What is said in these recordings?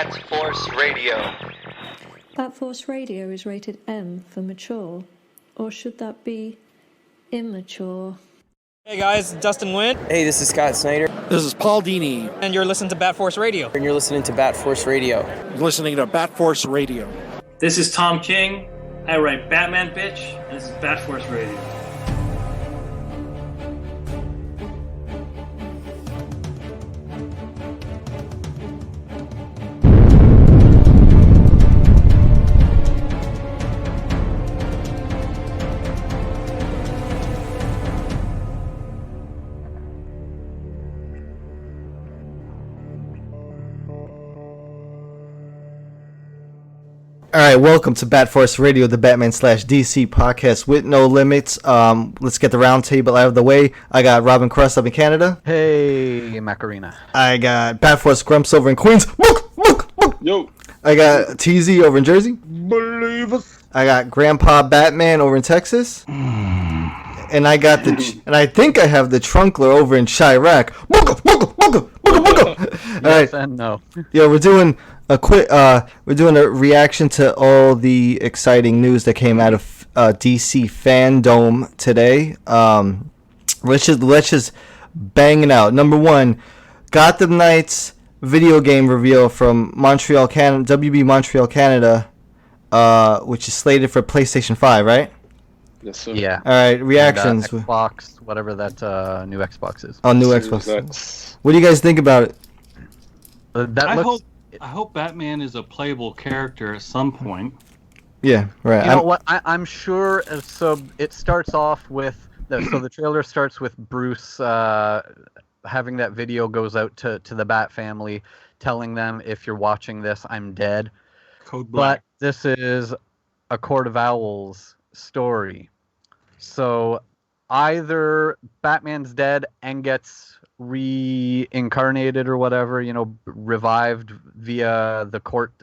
Bat Force Radio. Bat Force Radio is rated M for mature, or should that be immature? Hey guys, Dustin Nguyen. Hey, this is Scott Snyder. This is Paul Dini. And you're listening to Bat Force Radio. And you're listening to Bat Force Radio. You're listening to Bat Force Radio. This is Tom King. I write Batman Bitch, and this is Bat Force Radio. All right, welcome to Bat Force Radio, the Batman/DC podcast with no limits. Let's get the round table out of the way. I got Robin Crust up in Canada. Hey, Macarena. I got Bat Force Grumps over in Queens. Yo. I got TZ over in Jersey. Believe us. I got Grandpa Batman over in Texas. And I got and I think I have the Trunkler over in Chirac. All right. And no. Yeah, we're doing a reaction to all the exciting news that came out of DC Fandome today. Let's just bang it out. Number one, Gotham Knights video game reveal from Montreal, Canada, WB Montreal, Canada, which is slated for PlayStation 5, right? Yes, sir. Yeah. All right, reactions. And, Xbox, whatever that new Xbox is. Oh, new Xbox. What do you guys think about it? I hope Batman is a playable character at some point. Yeah, right. You know what? I'm sure. So it starts off with the trailer starts with Bruce having that video goes out to the Bat family, telling them, if you're watching this, I'm dead. Code Black. But this is a Court of Owls story. So either Batman's dead and gets reincarnated or whatever, revived via the court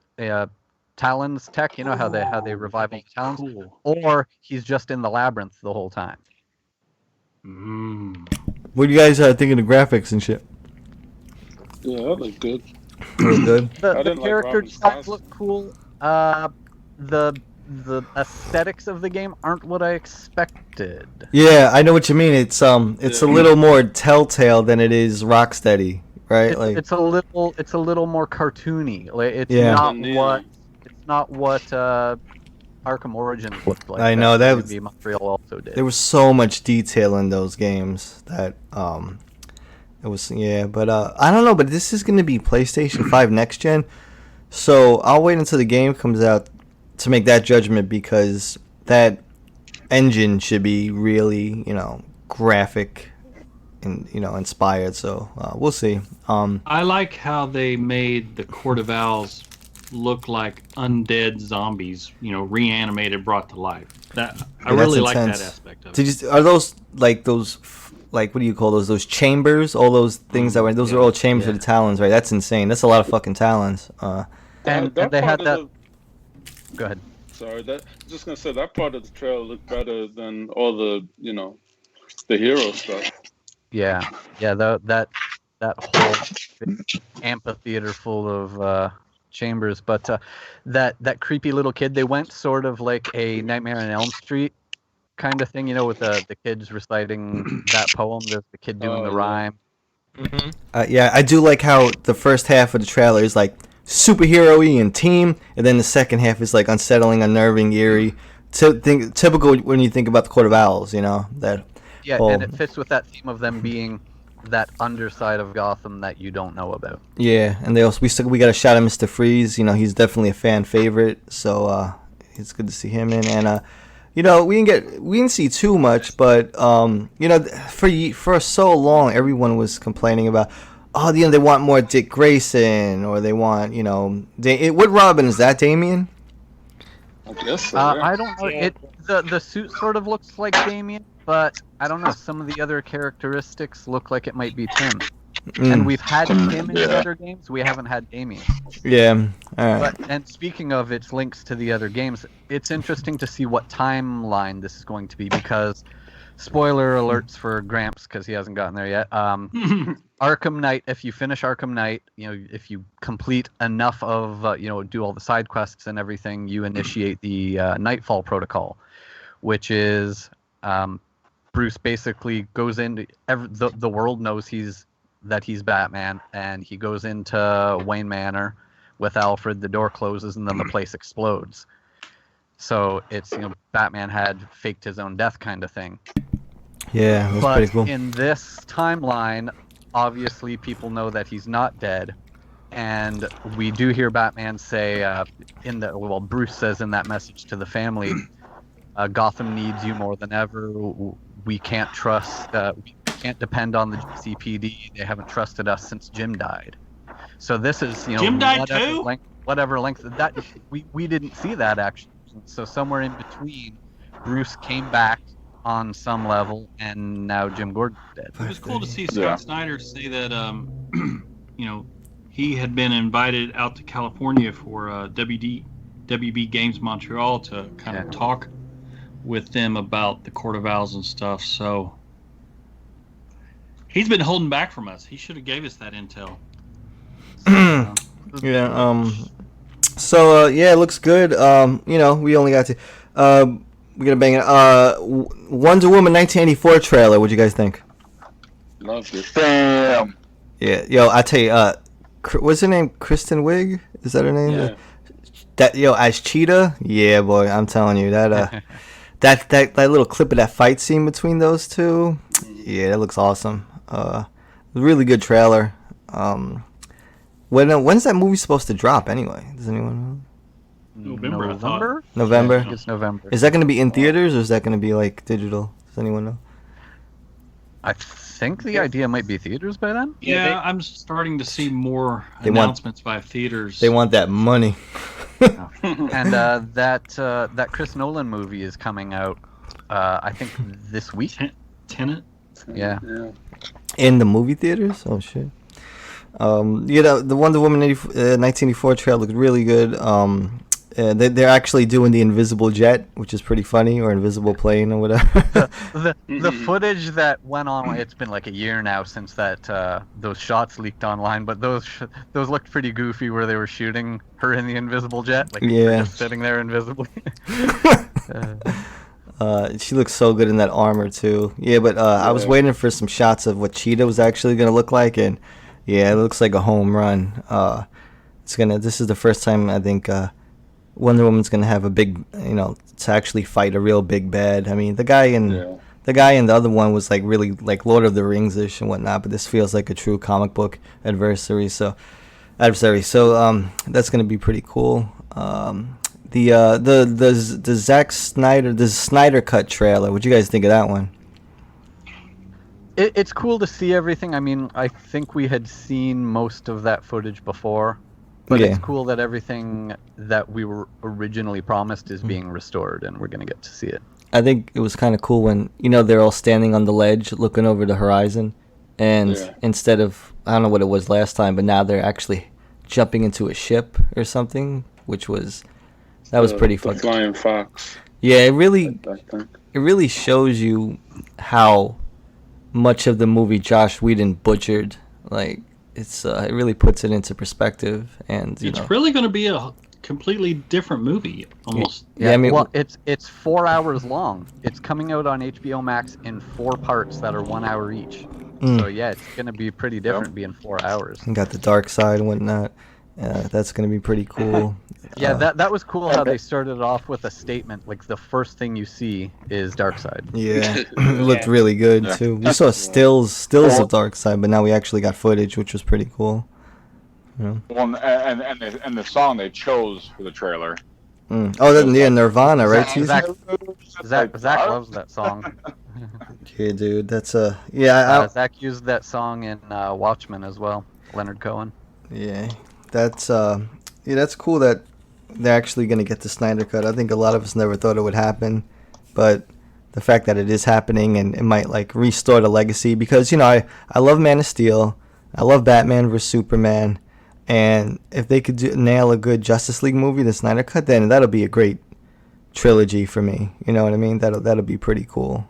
Talons tech, how they revive all the Talons, cool. Or he's just in the labyrinth the whole time. What do you guys think of the graphics and shit? Yeah, that looked good. Look good. The character designs look cool. The aesthetics of the game aren't what I expected. Yeah, I know what you mean. It's a little more Telltale than it is Rocksteady, right? It's a little more cartoony. It's not what Arkham Origins looked like. I know that was Montreal also did. There was so much detail in those games that it was but I don't know, but this is going to be PlayStation 5 next gen. So I'll wait until the game comes out to make that judgment, because that engine should be really, graphic and, inspired. So we'll see. I like how they made the Court of Owls look like undead zombies, reanimated, brought to life. I really like that aspect of it. Are those what do you call those? Those chambers? All those things are all chambers for the Talons, right? That's insane. That's a lot of fucking Talons. And they had that. Go ahead. Sorry, just gonna say that part of the trailer looked better than all the the hero stuff. Yeah. That whole amphitheater full of chambers, but that creepy little kid. They went sort of like a Nightmare on Elm Street kind of thing, with the kids reciting that poem. There's the kid doing the rhyme. Mm-hmm. I do like how the first half of the trailer is like superhero-y and team, and then the second half is like unsettling, unnerving, eerie. Typical when you think about the Court of Owls, that. Yeah, and it fits with that theme of them being that underside of Gotham that you don't know about. Yeah, and we got a shot of Mr. Freeze. He's definitely a fan favorite, so it's good to see him in. And we didn't see too much, but for so long everyone was complaining about, they want more Dick Grayson, or they want, what Robin is that, Damian? I guess so, I don't know. The suit sort of looks like Damian, but I don't know. Some of the other characteristics look like it might be Tim. And we've had Tim in the other games. We haven't had Damian. Yeah. All right. And speaking of its links to the other games, it's interesting to see what timeline this is going to be, because spoiler alerts for Gramps because he hasn't gotten there yet. Arkham Knight. If you finish Arkham Knight, if you complete enough of, do all the side quests and everything, you initiate the Nightfall Protocol, which is Bruce basically goes into the world knows that he's Batman, and he goes into Wayne Manor with Alfred. The door closes, and then the place explodes. So it's Batman had faked his own death kind of thing. Yeah, that's pretty cool. But in this timeline, obviously people know that he's not dead, and we do hear Batman say Bruce says in that message to the family, Gotham needs you more than ever. We can't we can't depend on the GCPD. They haven't trusted us since Jim died. So this is Jim died too? Whatever length that we didn't see that actually. So somewhere in between, Bruce came back on some level, and now Jim Gordon's dead. It was cool to see Scott Snyder say that, he had been invited out to California for WB Games Montreal to kind of talk with them about the Court of Owls and stuff. So he's been holding back from us. He should have gave us that intel. So it looks good. We only got to we're gonna bang it. Wonder Woman 1984 trailer. What'd you guys think? Loved it. Damn. Yeah, I tell you, what's her name? Kristen Wiig? Is that her name? Yeah. As Cheetah. Yeah, boy, I'm telling you that that little clip of that fight scene between those two. Yeah, that looks awesome. Really good trailer. When's that movie supposed to drop anyway? Does anyone know? November? November? Yeah, I think it's November. Is that going to be in theaters or is that going to be like digital? Does anyone know? I think the idea might be theaters by then. Yeah, I'm starting to see more announcements by theaters. They want that money. And that Chris Nolan movie is coming out, I think this week. Tenet? Yeah. In the movie theaters? Oh shit. The Wonder Woman 1984 trailer looked really good. They're actually doing the invisible jet, which is pretty funny, or invisible plane, or whatever. The footage that went on, it's been like a year now since that those shots leaked online, but those looked pretty goofy where they were shooting her in the invisible jet, like they were just sitting there invisibly. She looks so good in that armor too. Yeah, but I was waiting for some shots of what Cheetah was actually gonna look like, and yeah, it looks like a home run. This is the first time I think Wonder Woman's gonna have a big, to actually fight a real big bad. I mean, the guy in the other one was like really like Lord of the Rings-ish and whatnot, but this feels like a true comic book adversary. So that's gonna be pretty cool. The Zack Snyder, the Snyder Cut trailer. What'd you guys think of that one? It's cool to see everything. I mean, I think we had seen most of that footage before, but it's cool that everything that we were originally promised is being restored, and we're going to get to see it. I think it was kind of cool when, they're all standing on the ledge looking over the horizon, and instead of, I don't know what it was last time, but now they're actually jumping into a ship or something, which was, that was pretty fun. The Flying Fox. Yeah, it really shows you how much of the movie Joss Whedon butchered. Like, it really puts it into perspective, and it's really going to be a completely different movie, almost. Yeah, I mean, well, it's 4 hours long. It's coming out on HBO Max in 4 parts that are 1 hour each. So yeah, it's going to be pretty different being 4 hours. And got the dark side and whatnot. That's going to be pretty cool. Yeah, that was cool how they started off with a statement. Like, the first thing you see is Darkseid. Yeah, it looked really good, too. We saw stills of Darkseid, but now we actually got footage, which was pretty cool. Well, and the song they chose for the trailer. Nirvana, right? Zach loves that song. Yeah, dude, that's Zach used that song in Watchmen as well. Leonard Cohen. Yeah, that's cool that they're actually going to get the Snyder Cut. I think a lot of us never thought it would happen, but the fact that it is happening and it might like restore the legacy, because I love Man of Steel, I love Batman vs Superman, and if they could nail a good Justice League movie, the Snyder Cut, then that'll be a great trilogy for me. You know what I mean? That'll be pretty cool.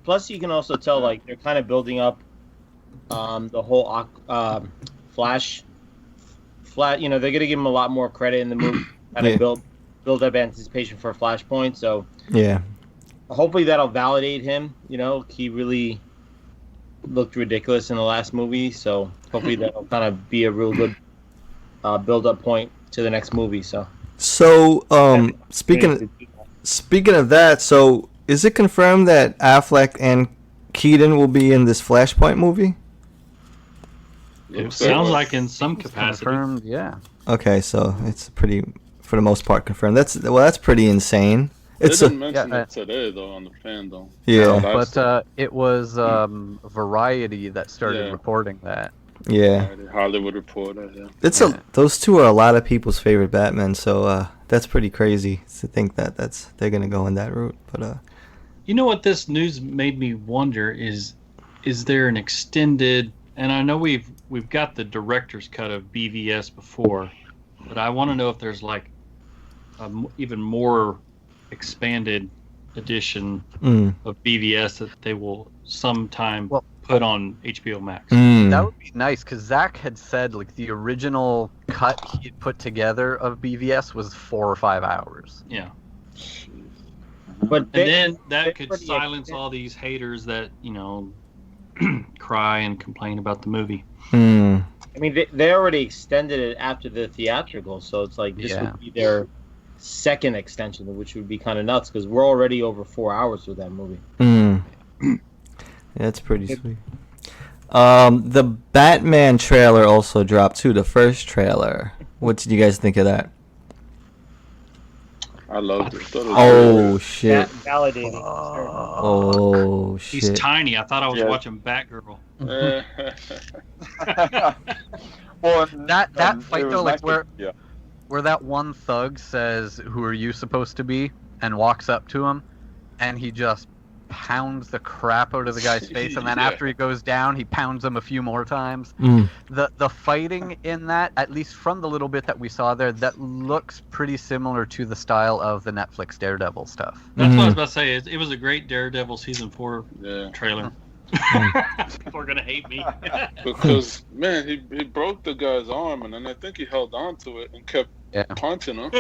Plus, you can also tell like they're kind of building up the whole Flash. They're gonna give him a lot more credit in the movie, kind of build up anticipation for Flashpoint. So yeah, hopefully that'll validate him. He really looked ridiculous in the last movie, so hopefully that'll kind of be a real good build-up point to the next movie. So speaking of that, so is it confirmed that Affleck and Keaton will be in this Flashpoint movie? It sounds like in some capacity. Confirmed, yeah. Okay, so it's pretty, for the most part, confirmed. That's pretty insane. They didn't mention it today, though, on the Fandome. Yeah. But it was Variety that started reporting that. Yeah. Hollywood Reporter, yeah. Those two are a lot of people's favorite Batman, so that's pretty crazy to think that they're going to go in that route. But you know what this news made me wonder is there an extended, and I know we've got the director's cut of BVS before, but I want to know if there's like even more expanded edition of BVS that they will sometime put on HBO Max. That would be nice, because Zach had said like the original cut he had put together of BVS was 4 or 5 hours. Yeah. But then that could silence all these haters that cry and complain about the movie. I mean, they already extended it after the theatrical, so it's like this would be their second extension, which would be kind of nuts because we're already over 4 hours with that movie. That's pretty sweet. The Batman trailer also dropped too, the first trailer. What did you guys think of that? I loved it. Oh shit! Validating. Oh shit! He's tiny. I thought I was watching Batgirl. Well, that fight though, like where that one thug says, "Who are you supposed to be?" and walks up to him, and he just pounds the crap out of the guy's face, and then after he goes down, he pounds him a few more times. The fighting in that, at least from the little bit that we saw there, that looks pretty similar to the style of the Netflix Daredevil stuff. That's what I was about to say. It was a great Daredevil season 4 trailer. People are gonna hate me because man, he broke the guy's arm, and then I think he held on to it and kept punching him.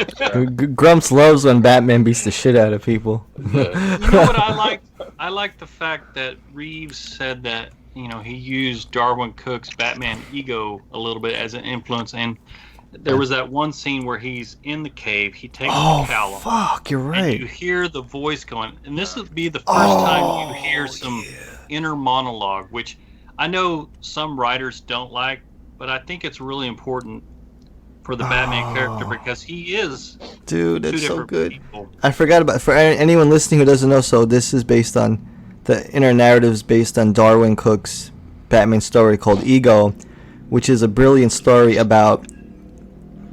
Grumps loves when Batman beats the shit out of people. You know what I liked? I liked the fact that Reeves said that he used Darwin Cook's Batman ego a little bit as an influence, and there was that one scene where he's in the cave. He takes the cowl off. Fuck, you're right. And you hear the voice going, and this would be the first time you hear some inner monologue, which I know some writers don't like, but I think it's really important for the Batman character because he is that's so good. People. I forgot about, for anyone listening who doesn't know, so this is based on the inner narratives based on Darwin Cook's Batman story called Ego, which is a brilliant story about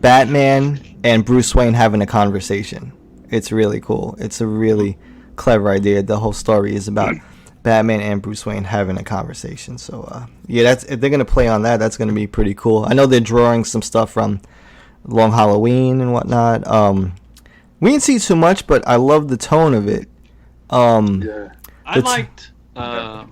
Batman and Bruce Wayne having a conversation. It's really cool. It's a really clever idea. The whole story is about Batman and Bruce Wayne having a conversation. So if they're gonna play on that, that's gonna be pretty cool. I know they're drawing some stuff from Long Halloween and whatnot. We didn't see too much, but I love the tone of it. I liked the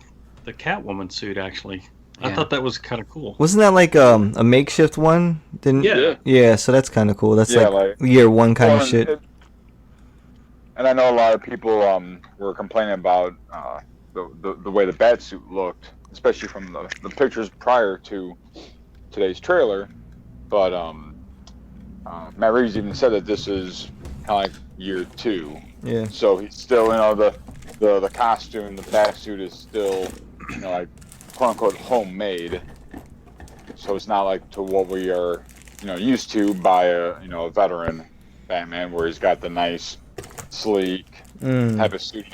Catwoman suit actually. I thought that was kind of cool. Wasn't that like a makeshift one? Yeah, so that's kind of cool. That's like year one kind of shit. And I know a lot of people were complaining about the way the Batsuit looked, especially from the pictures prior to today's trailer. But Matt Reeves even said that this is kind of like year 2. Yeah. So he's still, the costume, the Batsuit is still, like quote unquote homemade. So it's not like to what we are, used to by a veteran Batman, where he's got the nice, sleek type of suit.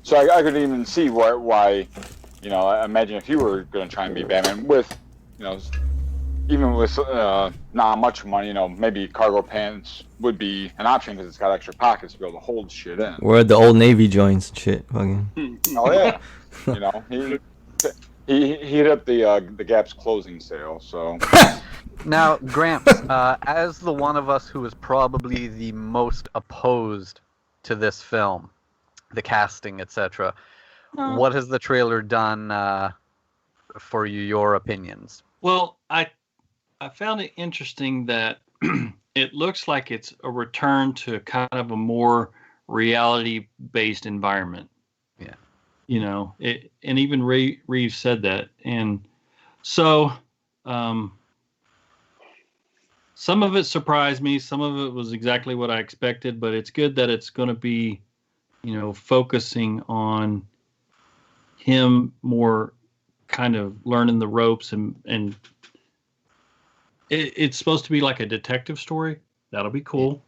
So I could even see why, I imagine if you were going to try and be Batman with, even with not much money, maybe cargo pants would be an option because it's got extra pockets to be able to hold shit in. We're at the Old Navy joints and shit. Fucking. Oh yeah, he hit up the Gap's closing sale. So now, Gramps, as the one of us who is probably the most opposed to this film, the casting, etc. What has the trailer done for you? Your opinions? Well, I found it interesting that it looks like it's a return to kind of a more reality-based environment. Yeah. You know, and even Reeves said that. And so some of it surprised me. Some of it was exactly what I expected, but it's good that it's going to be, you know, focusing on him more kind of learning the ropes and it's supposed to be like a detective story. That'll be cool.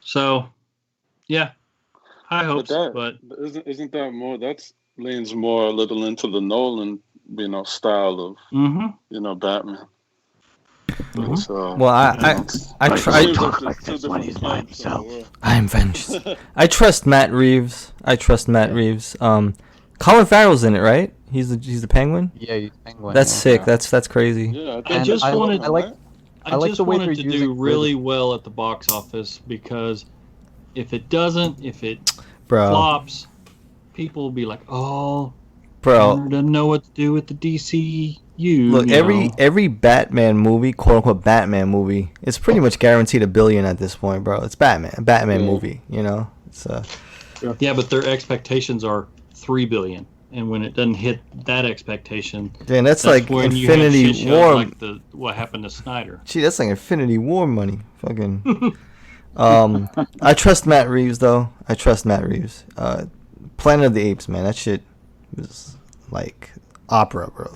So yeah, high hopes, but isn't that more? That leans more a little into the Nolan, style of Batman. Well, I'm vengeance. I trust Matt Reeves. Colin Farrell's in it, right? He's the Penguin. Yeah, he's Penguin. That's sick. That's crazy. Yeah, I just wanted to do really well at the box office, because if it doesn't, if it flops, people will be like, "Oh, bro, doesn't know what to do with the DCU." Look, every Batman movie, quote unquote Batman movie, it's pretty much guaranteed $1 billion at this point, bro. It's a Batman movie, you know. It's yeah, but their expectations are $3 billion. And when it doesn't hit that expectation, then that's like Infinity War. Like what happened to Snyder. Gee, that's like Infinity War money. Fucking. I trust Matt Reeves though. Planet of the Apes, man. That shit was like opera, bro.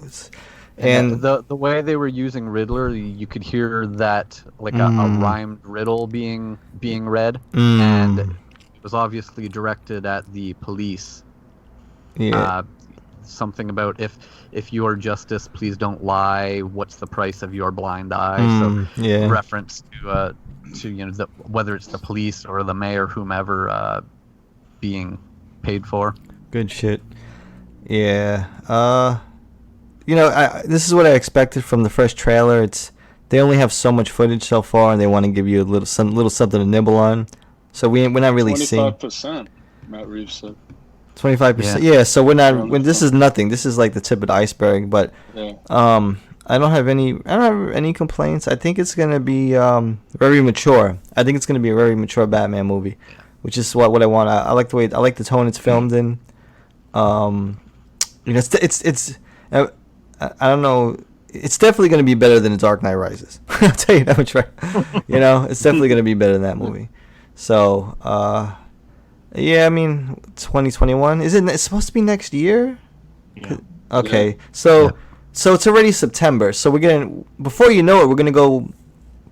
And the way they were using Riddler, you could hear that like a rhymed riddle being read, and it was obviously directed at the police. Yeah. Something about if you are justice, please don't lie. What's the price of your blind eye? So reference to whether it's the police or the mayor, whomever, being paid for. Good shit. Yeah. This is what I expected from the first trailer. They only have so much footage so far, and they want to give you a little something to nibble on. So we're not really seeing 25%. Matt Reeves said. 25%. Yeah. So we're not. When this is nothing. This is like the tip of the iceberg. But I don't have any complaints. I think it's gonna be very mature. I think it's gonna be a very mature Batman movie, which is what I want. I like the tone it's filmed in. It's I don't know. It's definitely going to be better than The Dark Knight Rises. I'll tell you that much, right? It's definitely going to be better than that movie. So, yeah, I mean, 2021. It's supposed to be next year? Yeah. Okay. Yeah. So it's already September. So before you know it, we're going to go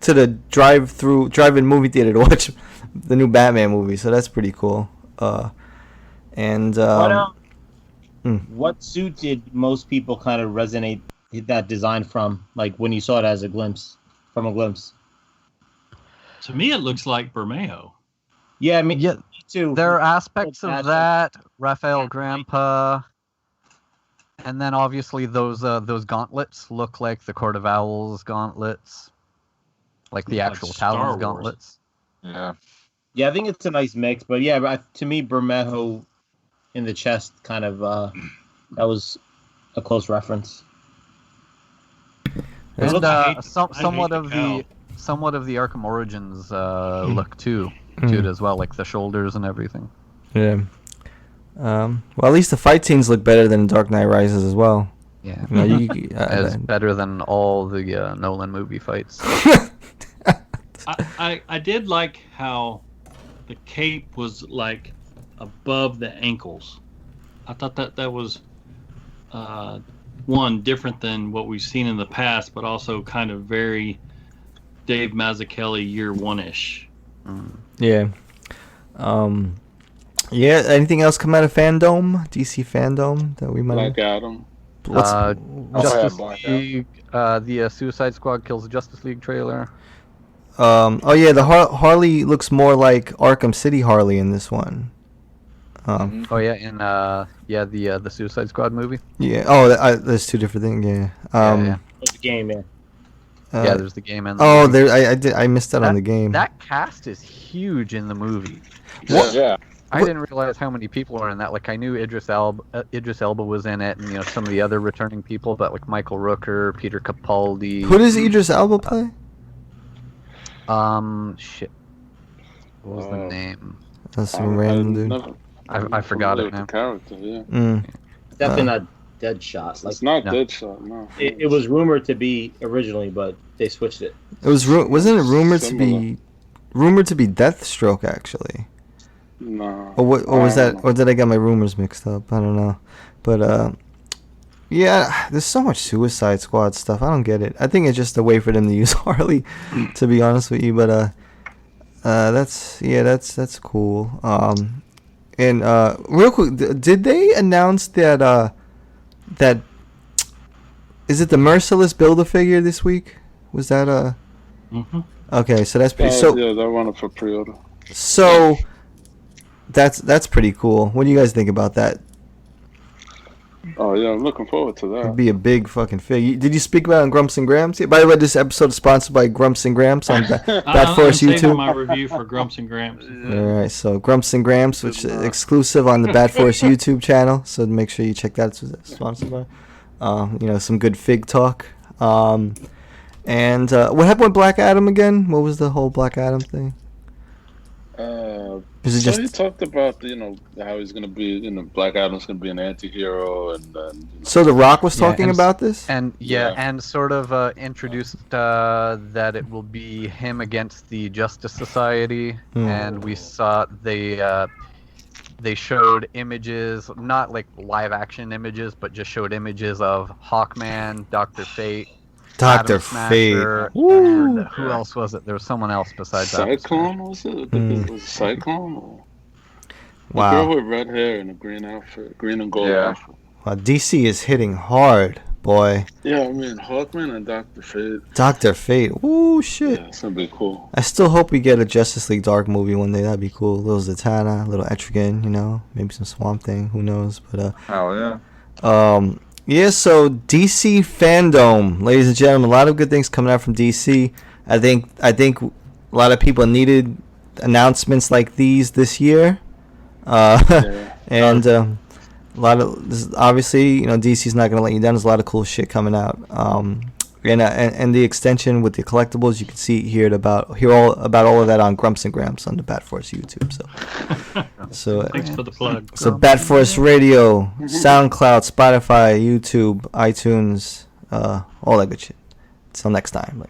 to the drive-in movie theater to watch the new Batman movie. So that's pretty cool. What suit did most people kind of resonate that design from? Like when you saw it as a glimpse? To me, it looks like Bermejo. Yeah, I mean, yeah, me too. There are aspects of that. Raphael Grandpa, and then obviously those gauntlets look like the Court of Owls gauntlets, like the actual Talons gauntlets. Yeah. Yeah, I think it's a nice mix, but yeah, to me, Bermejo in the chest kind of that was a close reference. And somewhat of the Arkham Origins look to it as well, like the shoulders and everything. Yeah. Well, at least the fight scenes look better than Dark Knight Rises as well. Yeah. It's better than all the Nolan movie fights. I did like how the cape was like above the ankles. I thought that was one different than what we've seen in the past, but also kind of very Dave Mazzucchelli year one-ish. Yeah. Yeah. Anything else come out of Fandome? DC Fandome that we might. Black Adam. Justice League. The Suicide Squad kills Justice League trailer. Oh yeah, the Harley looks more like Arkham City Harley in this one. Oh yeah, in the Suicide Squad movie. Yeah. Oh, there's two different things. Yeah. It's a game, yeah. Yeah, there's the game and the Oh, movie. I missed out on the game. That cast is huge in the movie. Yeah. I didn't realize how many people are in that. Like, I knew Idris Elba was in it, and some of the other returning people, but like Michael Rooker, Peter Capaldi. Who does Idris Elba play? Shit. What was the name? That's some random dude. I forgot it now. Character, yeah. Definitely not Deadshot. It's not Deadshot, no. It was rumored to be originally, but they switched it. It was wasn't it rumored to be Deathstroke actually? No. Or what? Or was that? Or did I get my rumors mixed up? I don't know. But yeah, there's so much Suicide Squad stuff. I don't get it. I think it's just a way for them to use Harley, to be honest with you. But that's cool. And real quick, did they announce that that is it the Merciless Build-A-Figure this week? Was that Okay, so that's pretty. Yeah, that one for pre-order. So that's pretty cool. What do you guys think about that? Oh yeah, I'm looking forward to that. It'd be a big fucking fig. Did you speak about it on Grumps and Grams? Yeah, by the way, this episode is sponsored by Grumps and Grams on Bad Force I'm saving YouTube. my review for Grumps and Grams. All right, so Grumps and Grams, which is exclusive on the Bad Force YouTube channel. So make sure you check that. It's sponsored by. Some good fig talk. And what happened with Black Adam again? What was the whole Black Adam thing? Is it just he talked about how he's gonna be Black Adam's gonna be an anti-hero and then So The Rock was talking about this? And and sort of introduced that it will be him against the Justice Society, and we saw they showed images, not like live action images, but just showed images of Hawkman, Dr. Fate, Dr. Atom Smasher, Fate. Woo! and who else was it? There was someone else besides Atom Cyclone, was it? I think it was Cyclone. Or... Wow. The girl with red hair and a green outfit, green and gold outfit. Wow, DC is hitting hard, boy. Yeah, I mean Hawkman and Dr. Fate. Dr. Fate. Woo, shit. Yeah, it's gonna be cool. I still hope we get a Justice League Dark movie one day. That'd be cool. A little Zatanna, a little Etrigan, maybe some Swamp Thing. Who knows? But oh yeah. Yeah, so DC Fandome, ladies and gentlemen, a lot of good things coming out from DC. I think a lot of people needed announcements like these this year. And a lot of obviously, DC's not gonna let you down. There's a lot of cool shit coming out. And the extension with the collectibles, you can hear all about all of that on Grumps and Grams on the Bat Force YouTube. So Thanks for the plug. So Bat Force Radio, SoundCloud, Spotify, YouTube, iTunes, all that good shit. Until next time.